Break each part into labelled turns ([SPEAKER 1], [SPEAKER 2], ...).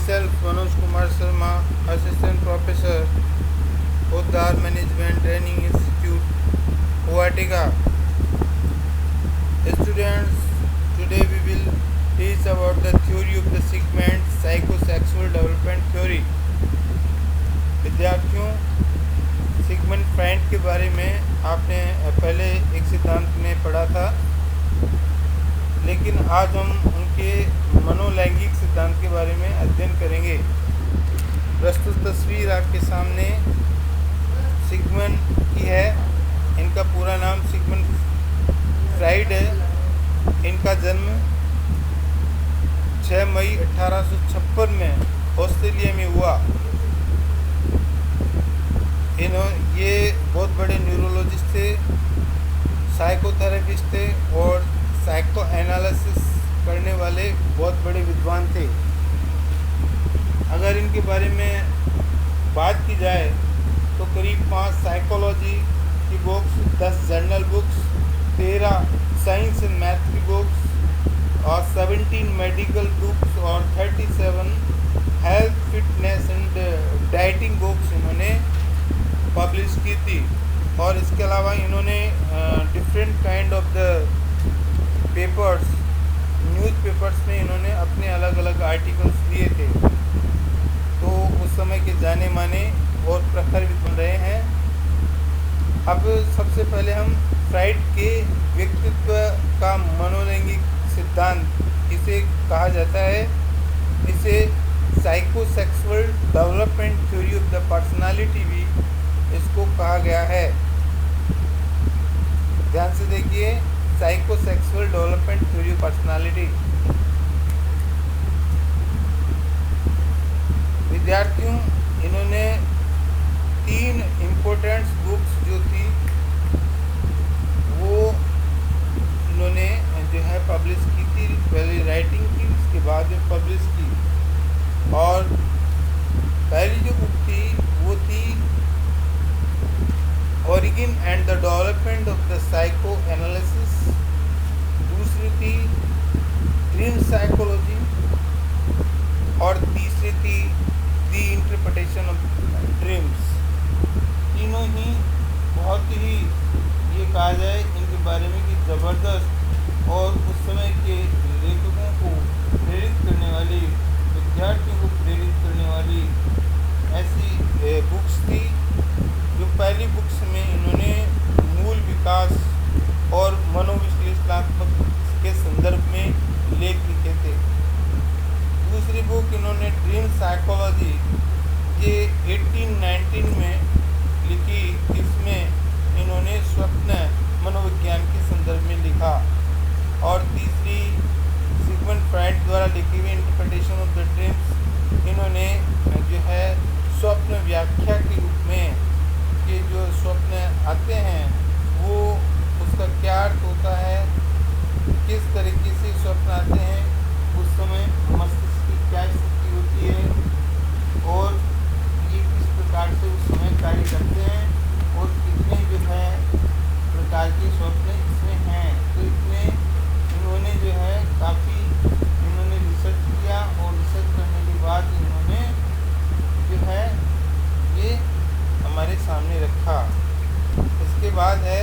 [SPEAKER 1] myself Manoj Kumar Sharma, Assistant Professor, Poddar Management Training Institute, Guwahati. Students, today we will teach about the theory of the segment psychosexual development theory. विद्यार्थियों, segment fried के बारे में आपने पहले एक सिद्धांत में पढ़ा था, लेकिन आज हम उनके मनोलैंगिक सिद्धांत के बारे में अध्ययन करेंगे। प्रस्तुत तस्वीर आपके सामने सिगमंड की है। इनका पूरा नाम सिगमंड फ्राइड है। इनका जन्म 6 मई 1856 में ऑस्ट्रेलिया में हुआ। ये बहुत बड़े न्यूरोलॉजिस्ट थे, साइकोथेरेपिस्ट थे और साइको एनालिसिस करने वाले बहुत बड़े विद्वान थे। अगर इनके बारे में बात की जाए तो करीब 5 साइकोलॉजी की books, 10 journal books, 13 science and math की बुक्स और 17 मेडिकल बुक्स और 37 health, fitness and dieting books इन्होंने पब्लिश की थी। और इसके अलावा इन्होंने different kind of the papers, newspapers में इन्होंने अपने अलग अलग आर्टिकल्स दिए थे। तो उस समय के जाने माने और प्रखर विद्वान रहे हैं। अब सबसे पहले हम फ्राइड के व्यक्तित्व का मनोलैंगिक सिद्धांत इसे कहा जाता है। इसे psychosexual development theory of the personality भी इसको कहा गया है। ध्यान से देखिए, psychosexual development theory of personality. विद्यार्थियों, इन्होंने 3 इम्पोर्टेंट बुक्स जो थी वो इन्होंने जो है पब्लिश की थी। पहले राइटिंग की, उसके बाद में पब्लिश की। और पहली जो बुक थी वो थी origin and the development of the psycho analysis. दूसरी थी ड्रीम साइकोलॉजी और तीसरी थी द इंटरप्रिटेशन ऑफ ड्रीम्स। तीनों ही बहुत ही, ये कहा जाए इनके बारे में कि ज़बरदस्त और उस समय के लेखकों को प्रेरित करने वाली, विद्यार्थियों को प्रेरित करने वाली ऐसी बुक्स थी। जो पहली बुक्स में इन्होंने मूल विकास और मनोविश्लेषणात्मक के संदर्भ में लेख लिखे थे। दूसरी बुक इन्होंने ड्रीम साइकोलॉजी ये 1819 में लिखी। इसमें इन्होंने स्वप्न मनोविज्ञान के संदर्भ में लिखा। और तीसरी सिगमंड फ्राइड द्वारा लिखी हुई इंटरप्रिटेशन ऑफ द ड्रीम्स, इन्होंने जो है स्वप्न व्याख्या के रूप में कि जो स्वप्न आते हैं वो उसका क्या अर्थ होता है, किस तरीके से स्वप्न आते हैं, उस समय मस्तिष्क की क्या स्थिति होती है और ये किस प्रकार से उस समय कार्य करते हैं और कितने जो है प्रकार के स्वप्न इसमें हैं। तो इसमें इन्होंने जो है काफ़ी इन्होंने रिसर्च किया और रिसर्च करने के बाद इन्होंने जो है ये हमारे सामने रखा। इसके बाद है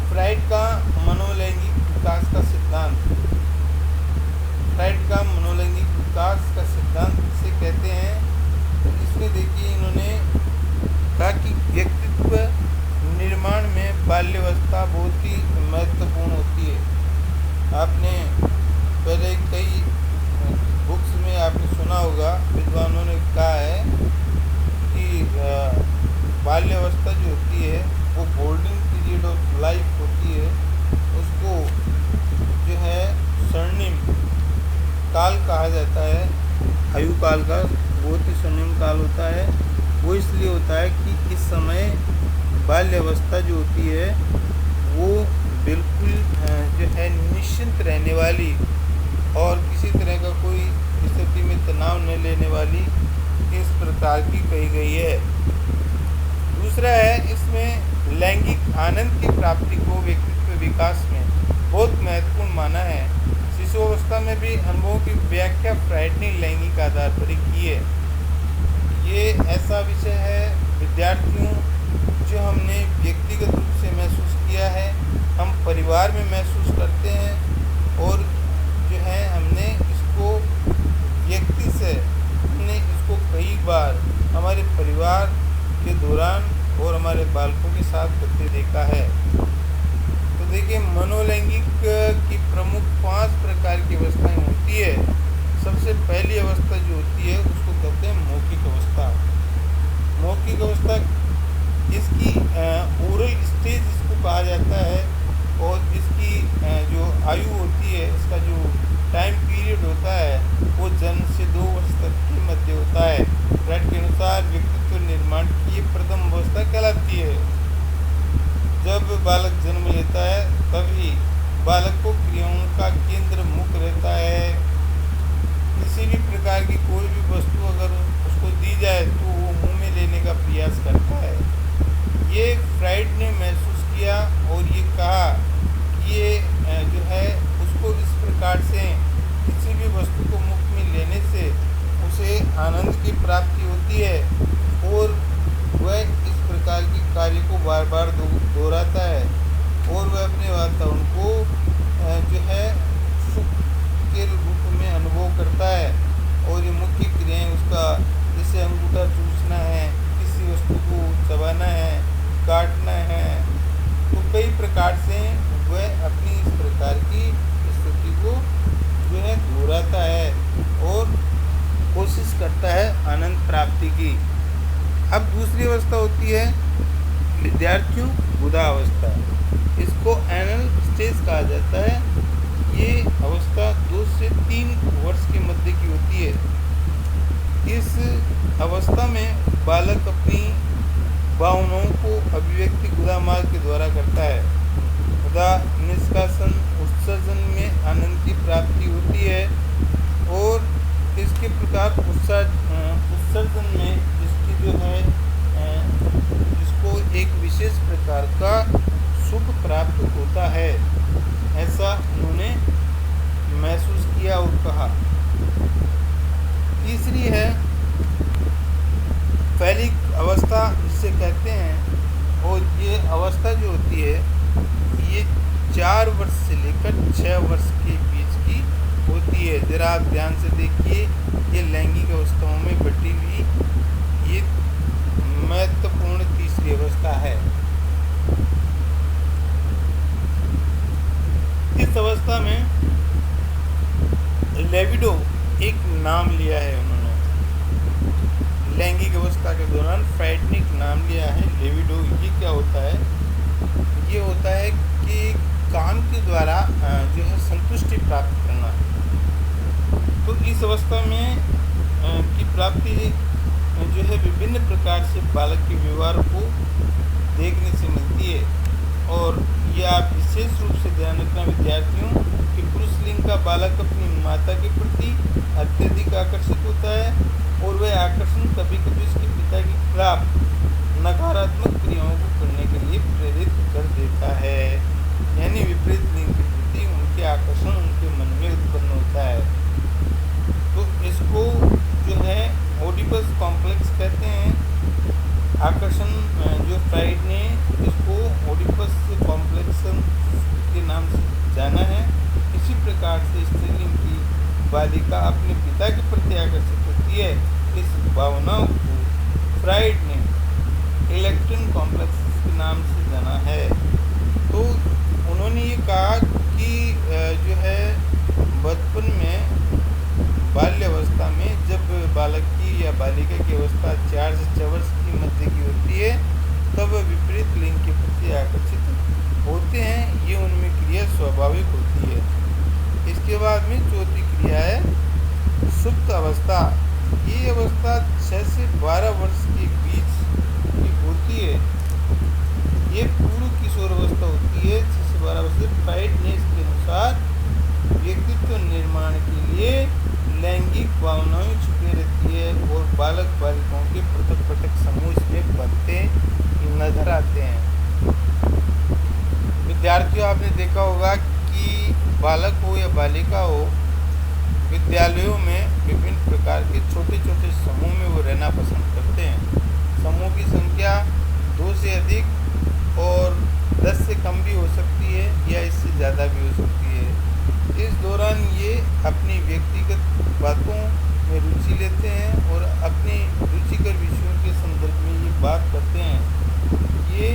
[SPEAKER 1] फ्राइड का मनोलैंगिक विकास का सिद्धांत। फ्राइड का मनोलैंगिक विकास का सिद्धांत इसे कहते हैं। इसमें देखिए इन्होंने कहा कि व्यक्तित्व निर्माण में बाल्यावस्था बहुत ही महत्वपूर्ण होती है। आपने पहले कई बुक्स में आपने सुना होगा, विद्वानों ने कहा है कि बाल्यावस्था जो होती है वो गोल्डन पीरियड ऑफ लाइफ होती है। उसको जो है स्वर्णिम काल कहा जाता है। आयु काल का बहुत ही स्वर्णिम काल होता है। वो इसलिए होता है कि इस समय बाल्यावस्था जो होती है वो बिल्कुल जो है निश्चिंत रहने वाली और किसी तरह का कोई स्थिति में तनाव न लेने वाली इस प्रकार की कही गई है। दूसरा है, इसमें लैंगिक आनंद की प्राप्ति को व्यक्तित्व विकास में बहुत महत्वपूर्ण माना है। इस अवस्था में भी अनुभवों की व्याख्या फ्राइड ने लैंगिक आधार पर ही की है। ये ऐसा विषय है विद्यार्थियों जो हमने व्यक्तिगत रूप से महसूस किया है, हम परिवार में महसूस करते हैं, और जो है हमने इसको व्यक्ति से हमने इसको कई बार हमारे परिवार के दौरान और हमारे बालकों के साथ करते देखा है। तो देखिए, मनोलैंगिक की प्रमुख 5 प्रकार की अवस्थाएं होती है। सबसे पहली अवस्था जो होती है उसको कहते हैं मौखिक अवस्था। मौखिक अवस्था इसकी ओरल स्टेज इसको कहा जाता है, और इसकी जो आयु होती है, इसका जो टाइम पीरियड होता है वो जन्म से 2 वर्ष तक के मध्य होता है। फ्राइड के अनुसार व्यक्तित्व निर्माण की ये प्रथम अवस्था कहलाती है। जब बालक जन्म लेता है तभी बालक को क्रियाओं का केंद्र मुख रहता है। किसी भी प्रकार की कोई भी वस्तु अगर उसको दी जाए तो वो मुंह में लेने का प्रयास करता है। ये फ्राइड ने महसूस किया और ये कहा कि ये जो है उसको इस प्रकार से किसी भी वस्तु को मुख में लेने से उसे आनंद की प्राप्ति होती है, और वह इस प्रकार के कार्य को बार बार दोहराता है, और वह अपने वातावरण को जो है सुख के रूप में अनुभव करता है। और ये मुख्य क्रियाएं उसका, जैसे अंगूठा चूसना है, किसी वस्तु को चबाना है, काटना है, तो कई प्रकार से वह अपनी इस प्रकार की स्थिति को जो है दोहराता है और कोशिश करता है आनंद प्राप्ति की। अब दूसरी अवस्था होती है विद्यार्थियों बुधा अवस्था। इसको एनल स्टेज कहा जाता है। ये अवस्था 2 से 3 वर्ष के मध्य की होती है। इस अवस्था में बालक अपनी भावनाओं को अभिव्यक्ति गुदा मार्ग के द्वारा करता है। गुदा निष्कासन उत्सर्जन में आनंद की प्राप्ति होती है, और इसके प्रकार उत्सर्जन में इसकी जो है इसको एक विशेष प्रकार का सुख प्राप्त होता है, ऐसा उन्होंने महसूस किया और कहा। तीसरी है फैलिक अवस्था जिसे कहते हैं, और ये अवस्था जो होती है ये 4 वर्ष से लेकर 6 वर्ष के बीच की होती है। जरा आप ध्यान से देखिए, ये लैंगिक अवस्थाओं में बटी हुई ये महत्वपूर्ण तीसरी अवस्था है। इस अवस्था में लेविडो एक नाम लिया है उन्होंने। लैंगिक अवस्था के दौरान फ्राइड ने एक नाम लिया है लेविडो। ये क्या होता है? ये होता है कि काम के द्वारा जो है संतुष्टि प्राप्त करना। तो इस अवस्था में की प्राप्ति जो है विभिन्न प्रकार से बालक के व्यवहार को देखने से मिलती है। और ये आप विशेष रूप से ध्यान रखना विद्यार्थियों कि पुरुष लिंग का बालक अपनी माता के प्रति अत्यधिक आकर्षित होता है, और वह आकर्षण कभी कभी उसके पिता के खिलाफ नकारात्मक क्रियाओं को करने के लिए प्रेरित कर देता है। यानी विपरीत लिंग के प्रति उनके आकर्षण उनके मन में उत्पन्न होता है। तो इसको जो है ओडिपस कॉम्प्लेक्स कहते हैं। आकर्षण जो फ्राइड ने इसको ओडिपस कॉम्प्लेक्स के नाम से जाना है। इसी प्रकार से स्त्रीलिंग की बालिका अपने पिता के प्रति आकर्षित होती है। इस भावनाओं को फ्राइड ने इलेक्ट्रॉन कॉम्प्लेक्स के नाम से जाना है। तो उन्होंने ये कहा कि जो है बचपन में बाल्यावस्था में जब बालक की या बालिका की अवस्था 4 से 6 वर्ष की मध्य की होती है, तब विपरीत लिंग के प्रति आकर्षित होते हैं। ये उनमें क्रिया स्वाभाविक होती है। इसके बाद में चौथी क्रिया है सुप्त अवस्था। ये अवस्था 6 से 12 वर्ष के बीच की होती है। ये पूर्व किशोर अवस्था होती है 6 से 12 वर्ष से। फ्राइड ने इसके अनुसार व्यक्तित्व निर्माण के लिए लैंगिक भावनाएं छुपी रहती है, और बालक बालिकाओं के पृथक पृथक समूह इसमें बनते नजर आते हैं। विद्यार्थियों, आपने देखा होगा कि बालक हो या बालिका हो, विद्यालयों में विभिन्न प्रकार के छोटे छोटे समूह में वो रहना पसंद करते हैं। समूह की संख्या 2 से अधिक और 10 से कम भी हो सकती है या इससे ज़्यादा भी हो सकती है। इस दौरान ये अपनी व्यक्तिगत बातों में रुचि लेते हैं और अपने रुचिकर विषयों के संदर्भ में ये बात करते हैं। ये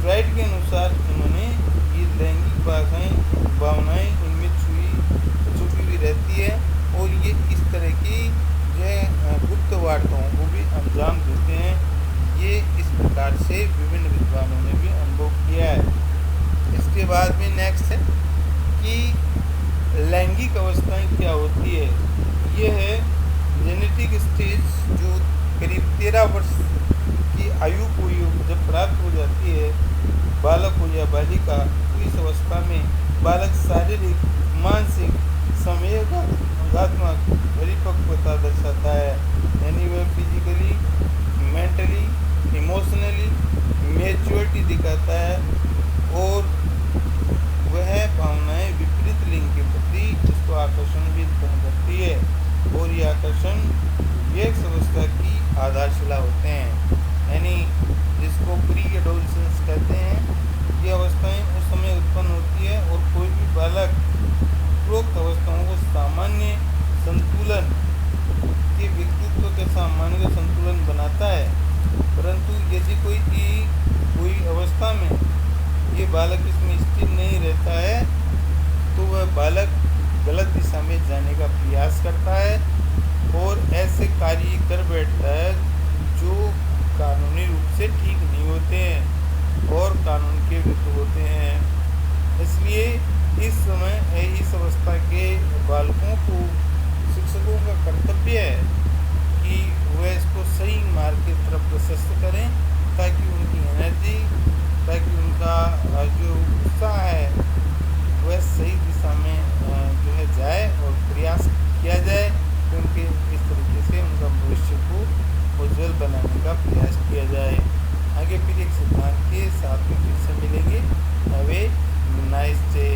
[SPEAKER 1] फ्राइड के अनुसार उन्होंने ये लैंगिक भावनाएं इनमें छुपी हुई रहती है और ये इस तरह की जो है गुप्त वार्ताओं को भी अंजाम देते हैं। ये इस प्रकार से विभिन्न विद्वानों ने भी अनुभव किया है। इसके बाद में नेक्स्ट है कि लैंगिक अवस्थाएं क्या होती है। ये है जेनेटिक स्टेज, जो करीब 13 वर्ष की आयु को जब प्राप्त हो जाती है बालक हो या बालिका, तो इस अवस्था में बालक शारीरिक, मानसिक, संवेदनात्मक परिपक्वता दर्शाता है। यानी वह फिजिकली, मेंटली, इमोशनली मैच्योरिटी दिखाता है और वह भावनाएं विपरीत लिंग के प्रति इसको आकर्षण भी उत्पन्न करती है और ये आकर्षण विवेक अवस्था की आधारशिला होते हैं। यानी जिसको प्री एडोलेसेंस कहते हैं, ये अवस्थाएं उस समय उत्पन्न होती है और कोई भी बालक उपरोक्त अवस्थाओं को सामान्य संतुलन के व्यक्तित्व के सामान्य संतुलन बनाता है। परंतु यदि कोई अवस्था में ये बालक इसमें स्थिर नहीं रहता है तो वह बालक गलत दिशा में जाने का प्रयास करता है और ऐसे कार्य कर बैठता है जो कानूनी रूप से ठीक नहीं होते हैं और कानून के विरुद्ध होते हैं। इसलिए इस समय इस अवस्था के बालकों को शिक्षकों का कर्तव्य है कि वह इसको सही मार्ग की तरफ प्रशस्त करें ताकि उनकी एनर्जी, ताकि उनका जो उत्साह है वह सही दिशा में जो है जाए और प्रयास किया जाए क्योंकि इस तरीके से उनका भविष्य को उज्जवल बनाने का प्रयास किया जाए। आगे फिर एक सिद्धांत के साथ में फिर से मिलेंगे। Have a nice day.